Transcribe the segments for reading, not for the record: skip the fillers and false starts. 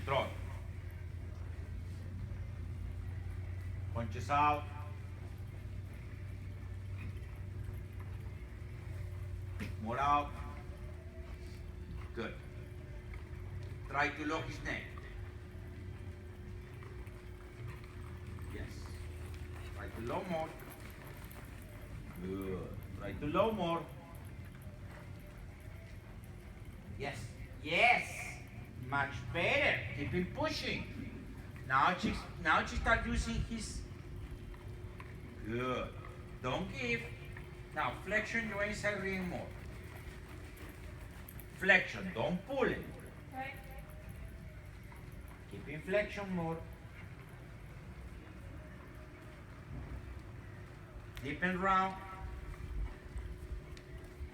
Throw it. Punches out. More out. Good. Try to lock his neck. Yes. Try to low more. Good. Try to low more. Yes. Yes. Much better. Keep him pushing. Now she start using his. Good. Don't give. Now flexion your inside ring more. Flexion. Don't pull it. Right. Keep in flexion more. Deep and round.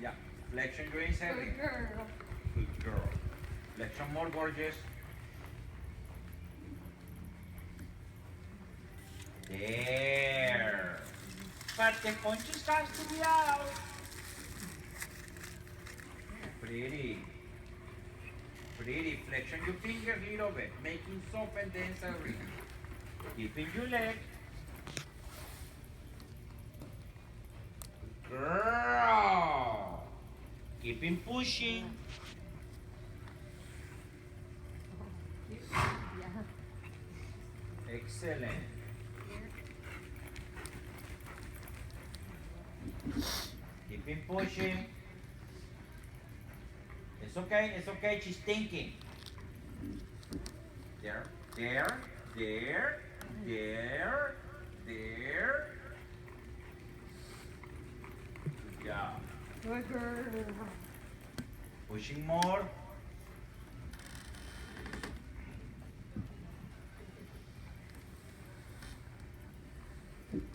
Yeah. Flexion your inside ring. Good girl. Good girl. Flexion more, gorgeous. There. But the punches has to be out. Pretty. Pretty. Flexion your fingers a little bit. Making soft and dense and ring. Keeping your leg. Girl. Keeping pushing. Excellent. Keep him pushing. It's okay, she's thinking. There, there, there, there, there. Good job. Good girl. Pushing more.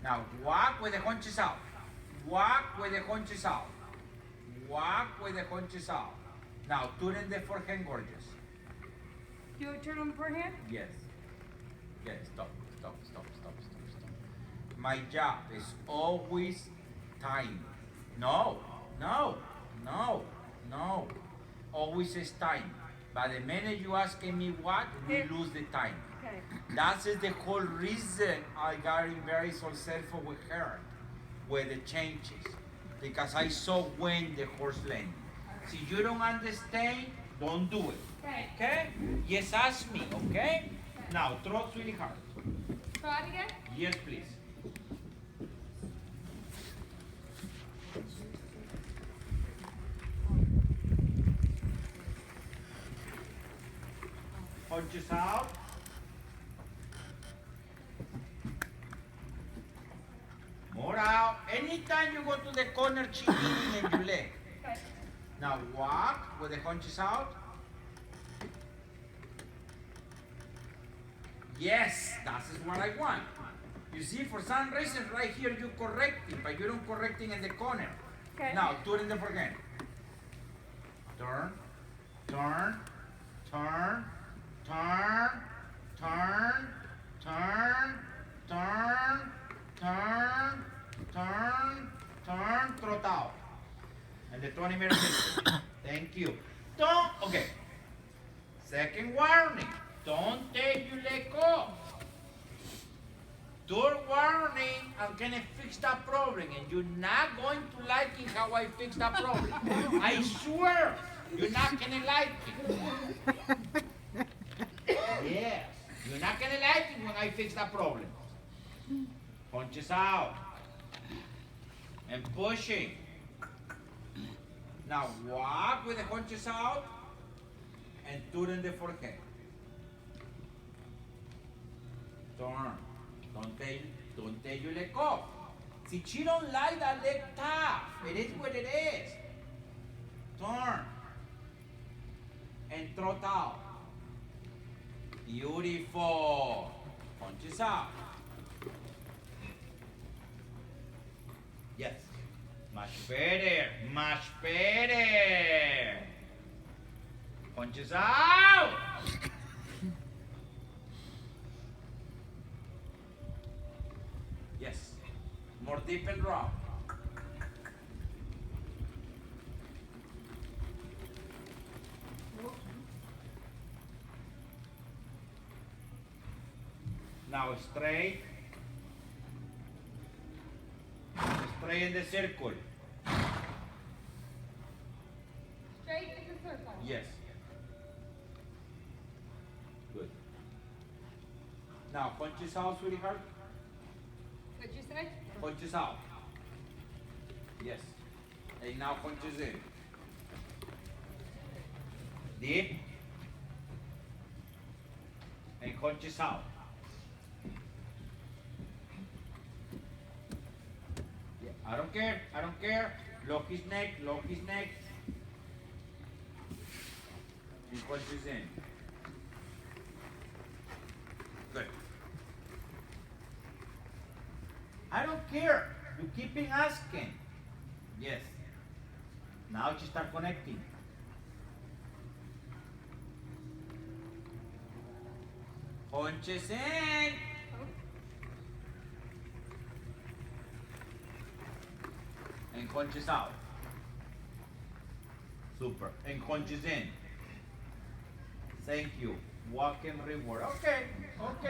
Now walk with the hunches out. Walk with the hunches out. Walk with the hunches out. Now turn the forehand, gorgeous. You turn on the forehand? Yes. Yes, stop. My job is always time. No. Always is time. But the minute you asking me what, we lose the time. Okay. That is the whole reason I got very successful with her, with the changes, because I saw when the horse landed. If you don't understand, don't do it. Okay. Okay? Yes, ask me. Okay? Now throw really hard. Try it again. Yes, please. Punches out. More out. Anytime you go to the corner, chin in and your leg. Okay. Now walk with the hunches out. Yes, that is what I want. You see, for some reason right here you correcting, but you don't correcting in the corner. Okay. Now turn the forehand. Turn, turn, turn, turn, turn, turn, turn, turn, turn, turn, trot out. And the 20 minutes. Thank you. Don't, okay. Second warning. Don't take your leg off. Third warning, I'm gonna fix that problem and you're not going to like it how I fix that problem. I swear, you're not gonna like it. Yes, you're not gonna like it when I fix that problem. Punches out. And pushing. Now walk with the punches out and turn the forehead. Turn. Don't take your leg off. See, she don't like that leg tough. It is what it is. Turn. And trot out. Beautiful. Punches out. Yes. Much better. Much better. Punches out. Yes. More deep and raw. Now straight. Straight in the circle. Straight in the circle. Yes. Good. Now punches out, sweetheart. What'd you say? Punches out. Yes. And now punches in. Deep. And punches out. Yeah, I don't care. I don't care. Lock his neck. Lock his neck. And punches in. Good. I don't care. You keeping asking. Yes. Now you start connecting. Punches in. And punches out. Super. And punches in. Thank you. Walk and reward. Okay. Okay.